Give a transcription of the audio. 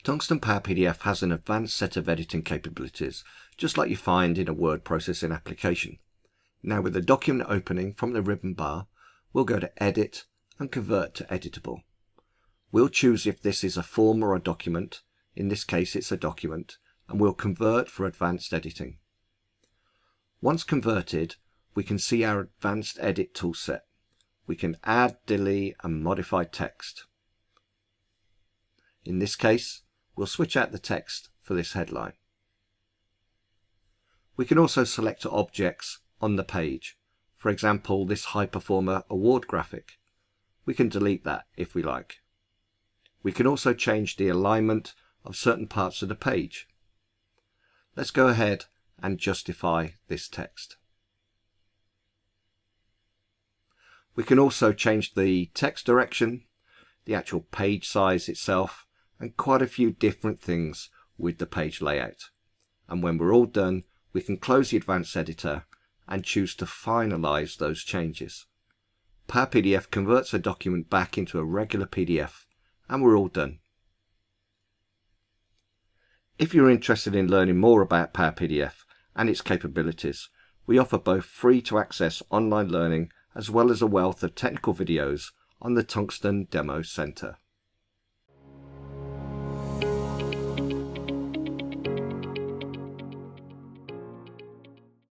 Tungsten Power PDF has an advanced set of editing capabilities, just like you find in a word processing application. Now with the document opening from the ribbon bar, we'll go to Edit and Convert to Editable. We'll choose if this is a form or a document. In this case it's a document, and we'll convert for advanced editing. Once converted, we can see our advanced edit toolset. We can add, delete and modify text. In this case, we'll switch out the text for this headline. We can also select objects on the page. For example, this High Performer award graphic. We can delete that if we like. We can also change the alignment of certain parts of the page. Let's go ahead and justify this text. We can also change the text direction, the actual page size itself, and quite a few different things with the page layout. And when we're all done, we can close the advanced editor and choose to finalize those changes. Power PDF converts a document back into a regular PDF, and we're all done. If you're interested in learning more about Power PDF and its capabilities, we offer both free to access online learning as well as a wealth of technical videos on the Tungsten Demo Center.